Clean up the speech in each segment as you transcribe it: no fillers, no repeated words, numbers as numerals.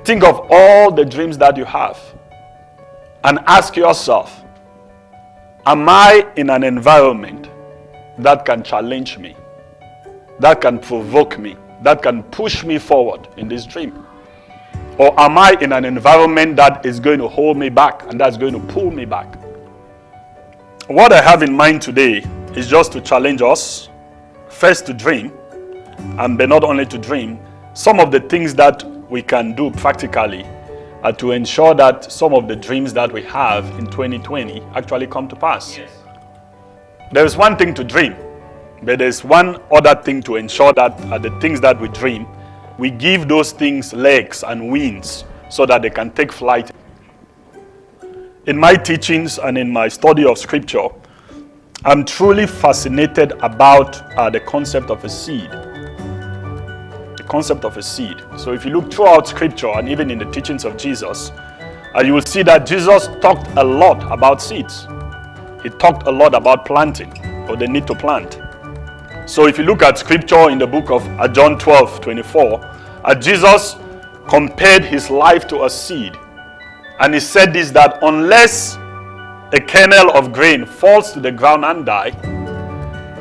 Think of all the dreams that you have and ask yourself, am I in an environment that can challenge me, that can provoke me, that can push me forward in this dream? Or am I in an environment that is going to hold me back and that's going to pull me back? What I have in mind today is just to challenge us, first to dream, and but not only to dream, some of the things that we can do practically to ensure that some of the dreams that we have in 2020 actually come to pass. Yes. There is one thing to dream, but there's one other thing to ensure that the things that we dream, we give those things legs and wings so that they can take flight. In my teachings and in my study of scripture, I'm truly fascinated about the concept of a seed. The concept of a seed. So if you look throughout scripture and even in the teachings of Jesus, you will see that Jesus talked a lot about seeds. He talked a lot about planting, or the need to plant. So if you look at scripture in the book of John 12:24, Jesus compared his life to a seed. And he said this, that unless a kernel of grain falls to the ground and die,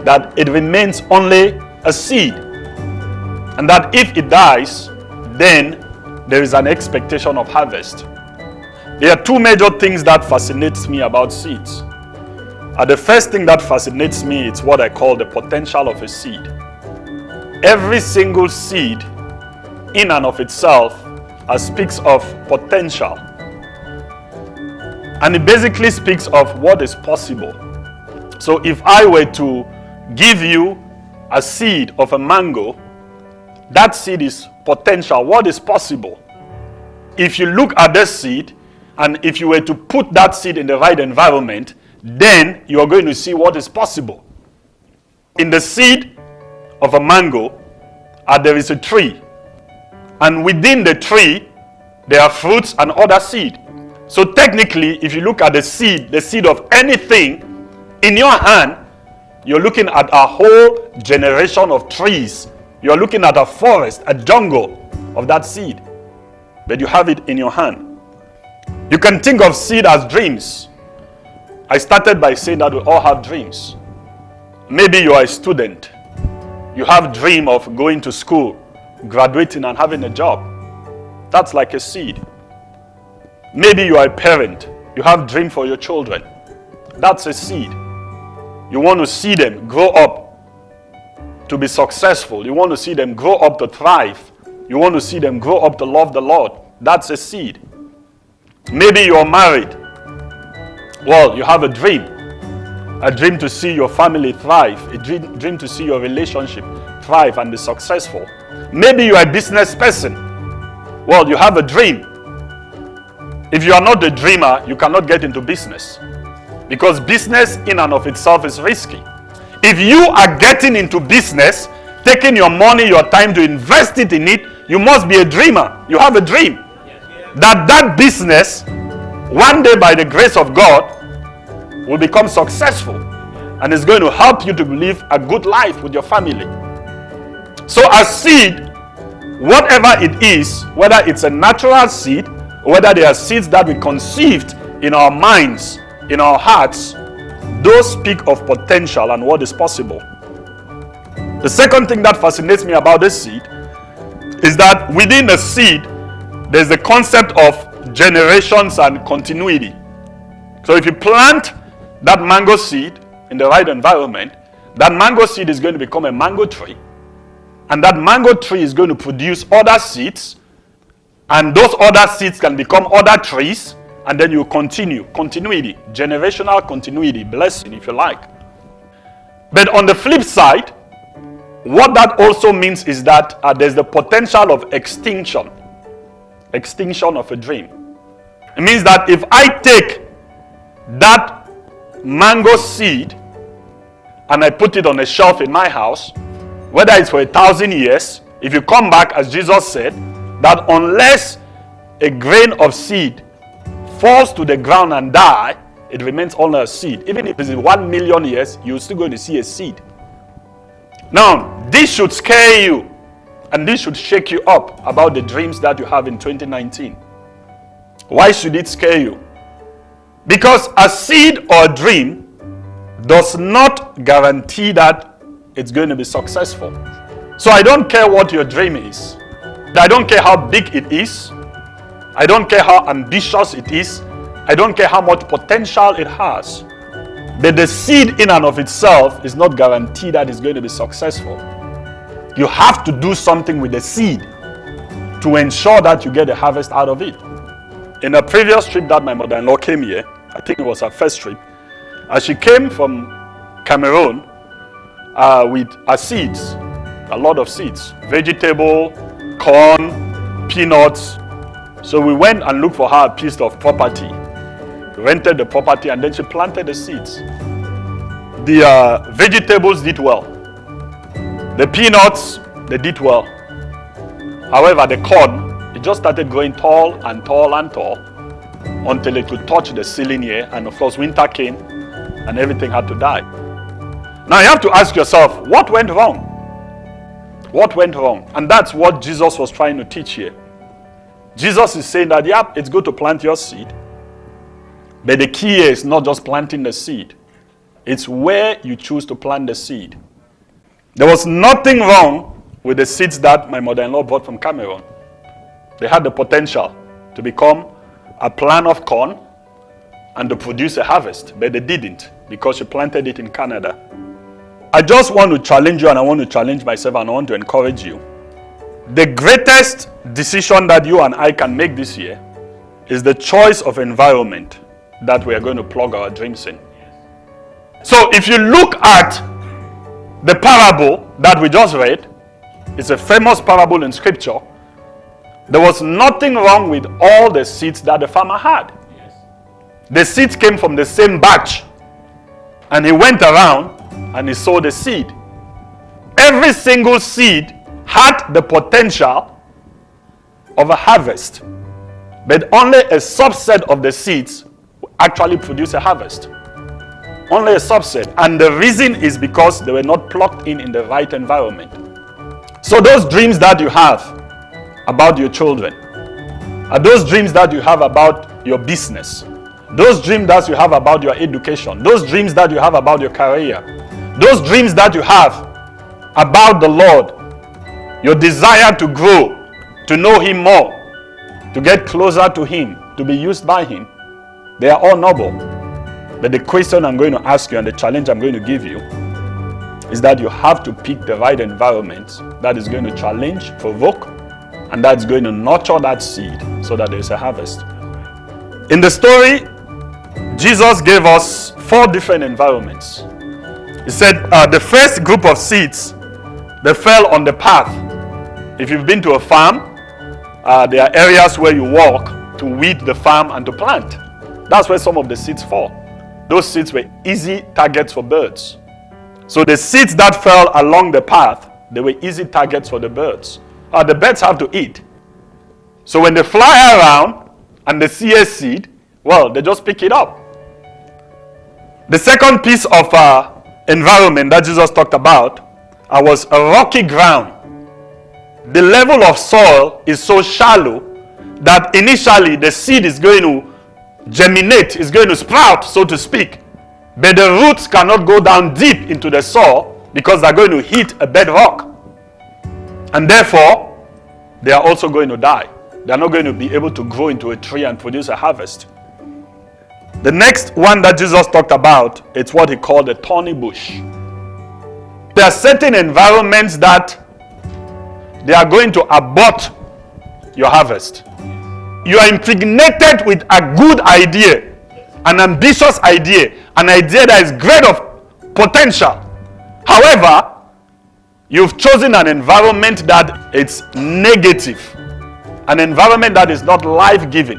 that it remains only a seed. And that if it dies, then there is an expectation of harvest. There are two major things that fascinates me about seeds. The first thing that fascinates me is what I call the potential of a seed. Every single seed in and of itself speaks of potential. And it basically speaks of what is possible. So if I were to give you a seed of a mango, that seed is potential, what is possible. If you look at this seed, and if you were to put that seed in the right environment, then you are going to see what is possible. In the seed of a mango, there is a tree. And within the tree, there are fruits and other seed. So technically, if you look at the seed of anything in your hand, you're looking at a whole generation of trees. You're looking at a forest, a jungle of that seed. But you have it in your hand. You can think of seed as dreams. I started by saying that we all have dreams. Maybe you are a student. You have a dream of going to school, graduating and having a job. That's like a seed. Maybe you are a parent. You have a dream for your children. That's a seed. You want to see them grow up to be successful. You want to see them grow up to thrive. You want to see them grow up to love the Lord. That's a seed. Maybe you are married. Well, you have a dream to see your family thrive, a dream to see your relationship thrive and be successful. Maybe you are a business person. Well, you have a dream. If you are not a dreamer, you cannot get into business, because business in and of itself is risky. If you are getting into business, taking your money, your time to invest it in it, you must be a dreamer. You have a dream that business, one day by the grace of God, will become successful and is going to help you to live a good life with your family. So a seed, whatever it is, whether it's a natural seed, whether they are seeds that we conceived in our minds, in our hearts, those speak of potential and what is possible. The second thing that fascinates me about this seed is that within a seed, there's the concept of generations and continuity. So if you plant that mango seed in the right environment, that mango seed is going to become a mango tree. And that mango tree is going to produce other seeds. And those other seeds can become other trees, and then you continue. Continuity, generational continuity, blessing if you like. But on the flip side, what that also means is that there's the potential of extinction. Extinction of a dream. It means that if I take that mango seed and I put it on a shelf in my house, whether it's for 1,000 years, if you come back, as Jesus said, that unless a grain of seed falls to the ground and die, it remains only a seed. Even if it's 1 million years, you're still going to see a seed. Now, this should scare you And this should shake you up about the dreams that you have in 2019. Why should it scare you? Because a seed or a dream does not guarantee that it's going to be successful. So I don't care what your dream is. I don't care how big it is. I don't care how ambitious it is. I don't care how much potential it has. But the seed in and of itself is not guaranteed that it's going to be successful. You have to do something with the seed to ensure that you get a harvest out of it. In a previous trip that my mother-in-law came here, I think it was her first trip, as she came from Cameroon with her seeds, a lot of seeds, vegetable, corn, peanuts. So we went and looked for her a piece of property, rented the property, and then she planted the seeds. The vegetables did well. The peanuts, they did well. However, the corn, it just started growing tall and tall and tall until it could touch the ceiling here, and of course winter came and everything had to die. Now you have to ask yourself, what went wrong? What went wrong? And that's what Jesus was trying to teach here. Jesus is saying that, yeah, it's good to plant your seed, but the key is not just planting the seed. It's where you choose to plant the seed. There was nothing wrong with the seeds that my mother-in-law brought from Cameroon. They had the potential to become a plant of corn and to produce a harvest, but they didn't because she planted it in Canada. I just want to challenge you, and I want to challenge myself, and I want to encourage you. The greatest decision that you and I can make this year is the choice of environment that we are going to plug our dreams in. So if you look at the parable that we just read, it's a famous parable in scripture. There was nothing wrong with all the seeds that the farmer had. Yes. The seeds came from the same batch, and he went around and he sowed the seed. Every single seed had the potential of a harvest, but only a subset of the seeds actually produce a harvest. Only a subset. And the reason is because they were not plugged in the right environment. So those dreams that you have about your children, are those dreams that you have about your business, those dreams that you have about your education, those dreams that you have about your career, those dreams that you have about the Lord, your desire to grow, to know Him more, to get closer to Him, to be used by Him, they are all noble. But the question I'm going to ask you and the challenge I'm going to give you is that you have to pick the right environment that is going to challenge, provoke, and that's going to nurture that seed so that there's a harvest. In the story, Jesus gave us 4 different environments. He said the first group of seeds, they fell on the path. If you've been to a farm, there are areas where you walk to weed the farm and to plant. That's where some of the seeds fall. Those seeds were easy targets for birds. So the seeds that fell along the path, they were easy targets for the birds. The birds have to eat. So when they fly around and they see a seed, well, they just pick it up. The second piece of environment that Jesus talked about was a rocky ground. The level of soil is so shallow that initially the seed is going to germinate, is going to sprout, so to speak. But the roots cannot go down deep into the soil because they're going to hit a bedrock. And therefore, they are also going to die. They're not going to be able to grow into a tree and produce a harvest. The next one that Jesus talked about, it's what he called the thorny bush. There are certain environments that they are going to abort your harvest. You are impregnated with a good idea, an ambitious idea, an idea that is great of potential. However, you've chosen an environment that it's negative, an environment that is not life-giving,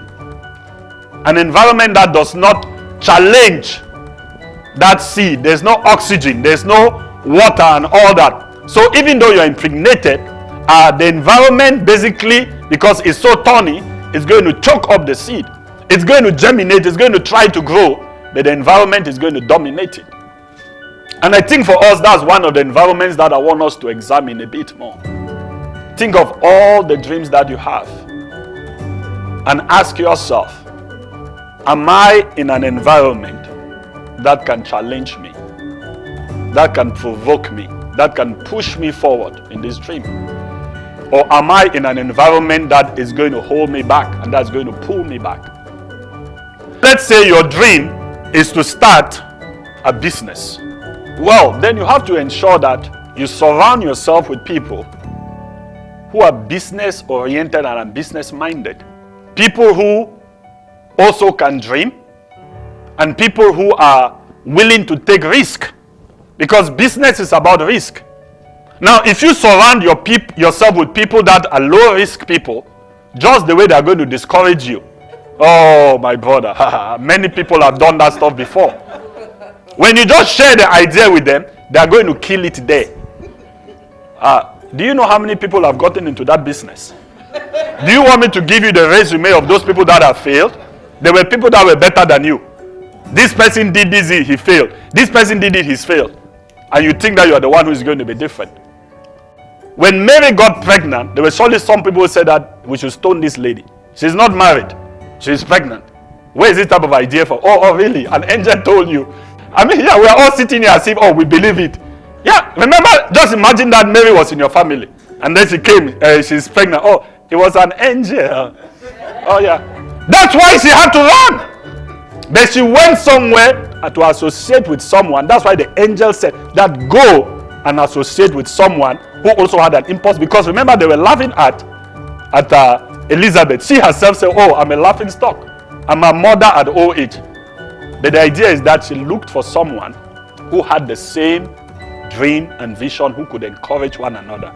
an environment that does not challenge that seed. There's no oxygen, there's no water and all that. So even though you're impregnated, the environment basically, because it's so thorny, it's going to choke up the seed. It's going to germinate, it's going to try to grow, but the environment is going to dominate it. And I think for us, that's one of the environments that I want us to examine a bit more. Think of all the dreams that you have and ask yourself, am I in an environment that can challenge me, that can provoke me, that can push me forward in this dream? Or am I in an environment that is going to hold me back and that's going to pull me back? Let's say your dream is to start a business. Well, then you have to ensure that you surround yourself with people who are business oriented and business minded. People who also can dream and people who are willing to take risk, because business is about risk. Now, if you surround yourself with people that are low risk people, just the way they are going to discourage you. Oh, my brother, many people have done that stuff before. When you just share the idea with them, they are going to kill it there. Do you know how many people have gotten into that business? Do you want me to give you the resume of those people that have failed? There were people that were better than you. This person did this, he failed. This person did it, he's failed. And you think that you are the one who is going to be different. When Mary got pregnant, there were surely some people who said that we should stone this lady. She's not married. She's pregnant. Where is this type of idea from? Oh, really? An angel told you. I mean, yeah, we are all sitting here as if, oh, we believe it. Yeah, remember, just imagine that Mary was in your family. And then she came, she's pregnant. Oh, it was an angel. Oh, yeah. That's why she had to run. But she went somewhere to associate with someone. That's why the angel said that go and associate with someone who also had an impulse. Because remember, they were laughing at Elizabeth. She herself said, oh, I'm a laughing stock. I'm a mother at old age. But the idea is that she looked for someone who had the same dream and vision, who could encourage one another.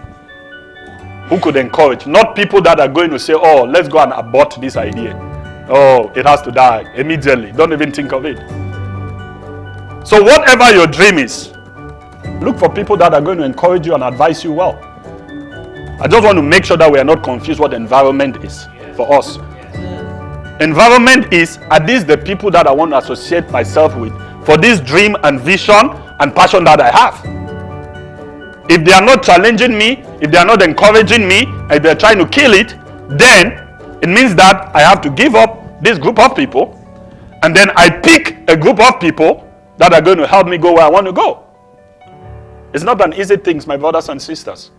Who could encourage, not people that are going to say, oh, let's go and abort this idea. Oh, it has to die immediately. Don't even think of it. So whatever your dream is, look for people that are going to encourage you and advise you well. I just want to make sure that we are not confused what environment is for us. Environment is, are these the people that I want to associate myself with for this dream and vision and passion that I have? If they are not challenging me, if they are not encouraging me, if they are trying to kill it, then it means that I have to give up this group of people, and then I pick a group of people that are going to help me go where I want to go. It's not an easy thing, my brothers and sisters.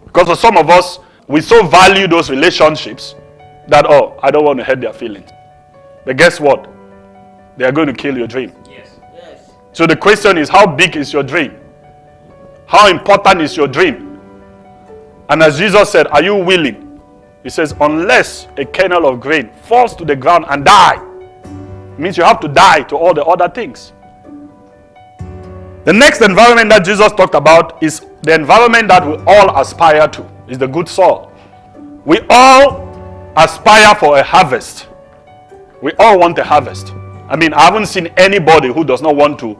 Because for some of us, we so value those relationships that, oh, I don't want to hurt their feelings. But guess what? They are going to kill your dream. Yes. Yes. So the question is, how big is your dream? How important is your dream? And as Jesus said, are you willing? He says, unless a kernel of grain falls to the ground and die, it means you have to die to all the other things. The next environment that Jesus talked about is the environment that we all aspire to, is the good soil. We all aspire for a harvest. We all want a harvest. I mean, I haven't seen anybody who does not want to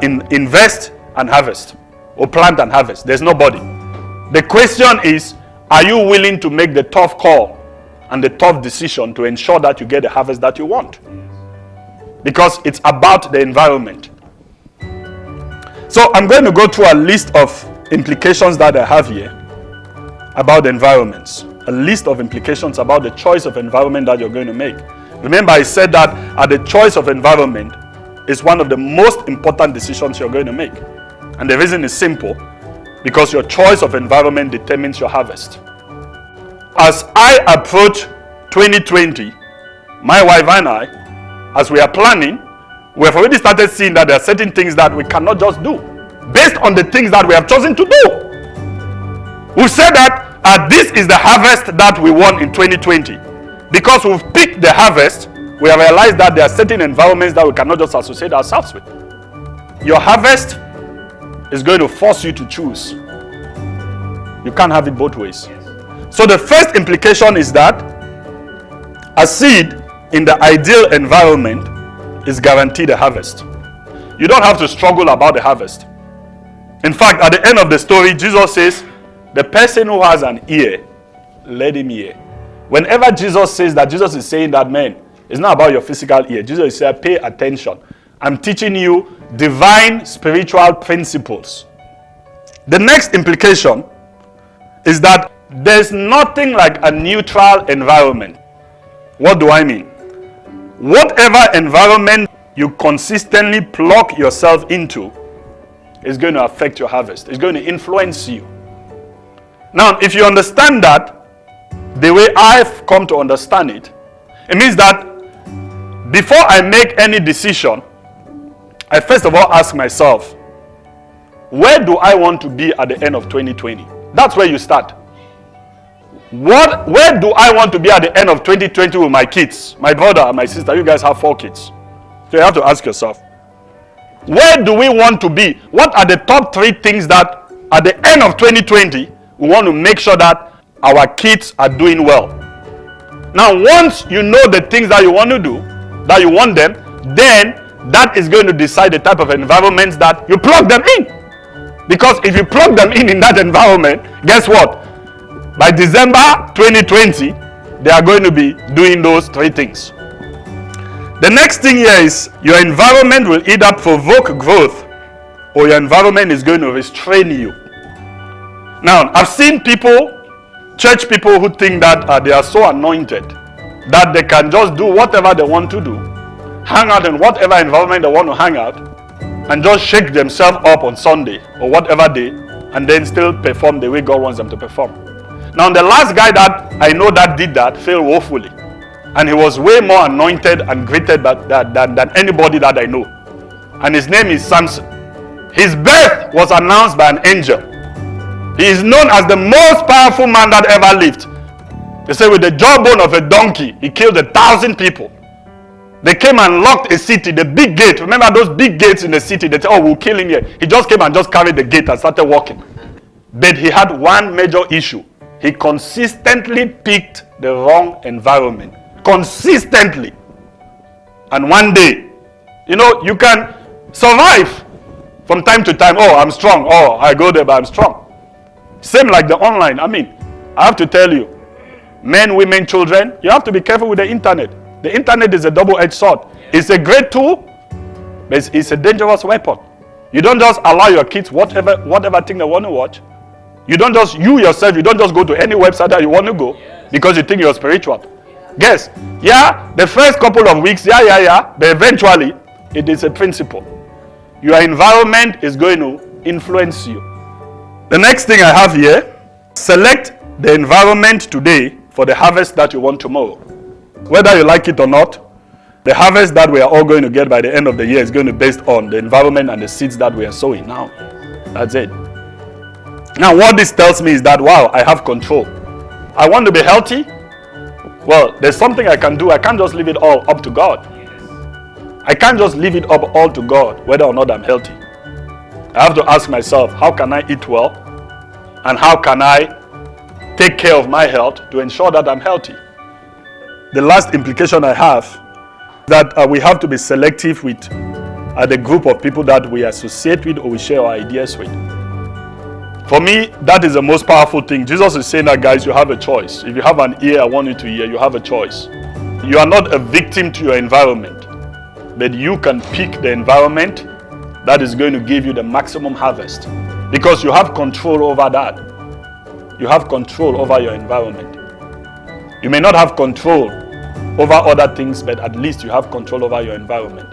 invest and harvest, or plant and harvest. There's nobody. The question is, are you willing to make the tough call and the tough decision to ensure that you get the harvest that you want? Because it's about the environment. So I'm going to go through a list of implications that I have here about the environments. A list of implications about the choice of environment that you're going to make. Remember, I said that the choice of environment is one of the most important decisions you're going to make. And the reason is simple, because your choice of environment determines your harvest. As I approach 2020, my wife and I, as we are planning, we have already started seeing that there are certain things that we cannot just do based on the things that we have chosen to do. We've said that this is the harvest that we want in 2020. Because we've picked the harvest, we have realized that there are certain environments that we cannot just associate ourselves with. Your harvest is going to force you to choose. You can't have it both ways. So the first implication is that a seed in the ideal environment is guaranteed a harvest. You don't have to struggle about the harvest. In fact, at the end of the story, Jesus says, the person who has an ear, let him hear. Whenever Jesus says that, Jesus is saying that, man, it's not about your physical ear. Jesus is saying, pay attention. I'm teaching you divine spiritual principles. The next implication is that There's nothing like a neutral environment. What do I mean? Whatever environment you consistently plug yourself into is going to affect your harvest. It's going to influence you. Now, if you understand that, the way I've come to understand it, it means that before I make any decision, I first of all ask myself, where do I want to be at the end of 2020? That's where you start. Where do I want to be at the end of 2020 with my kids? My brother and my sister, you guys have 4 kids. So you have to ask yourself, where do we want to be? What are the top 3 things that at the end of 2020, we want to make sure that our kids are doing well? Now, once you know the things that you want to do, that you want them, then that is going to decide the type of environments that you plug them in. Because if you plug them in that environment, guess what? By December 2020, they are going to be doing those 3 things. The next thing here is your environment will either provoke growth or your environment is going to restrain you. Now, I've seen people, church people, who think that they are so anointed that they can just do whatever they want to do, hang out in whatever environment they want to hang out, and just shake themselves up on Sunday or whatever day, and then still perform the way God wants them to perform. Now, the last guy that I know that did that failed woefully. And he was way more anointed and greater than anybody that I know. And his name is Samson. His birth was announced by an angel. He is known as the most powerful man that ever lived. They say with the jawbone of a donkey, he killed 1,000 people. They came and locked a city, the big gate. Remember those big gates in the city? They said, oh, we'll kill him here. He just came and just carried the gate and started walking. But he had one major issue. He consistently picked the wrong environment. Consistently. And one day, you can survive from time to time. Oh, I'm strong. Oh, I go there, but I'm strong. Same like the online. I have to tell you, men, women, children, you have to be careful with the internet. The internet is a double-edged sword. It's a great tool, but it's a dangerous weapon. You don't just allow your kids whatever thing they want to watch. You don't just go to any website that you want to go because you think you're spiritual. Guess, the first couple of weeks, but eventually, it is a principle. Your environment is going to influence you. The next thing I have here, select the environment today for the harvest that you want tomorrow. Whether you like it or not, the harvest that we are all going to get by the end of the year is going to be based on the environment and the seeds that we are sowing now. That's it. Now, what this tells me is that, wow, I have control. I want to be healthy. Well, there's something I can do. I can't just leave it all up to God. I can't just leave it up all to God whether or not I'm healthy. I have to ask myself, how can I eat well? And how can I take care of my health to ensure that I'm healthy? The last implication I have is that we have to be selective with the group of people that we associate with or we share our ideas with. For me, that is the most powerful thing. Jesus is saying that, guys, you have a choice. If you have an ear, I want you to hear, you have a choice. You are not a victim to your environment, but you can pick the environment that is going to give you the maximum harvest. Because you have control over that. You have control over your environment. You may not have control over other things, but at least you have control over your environment.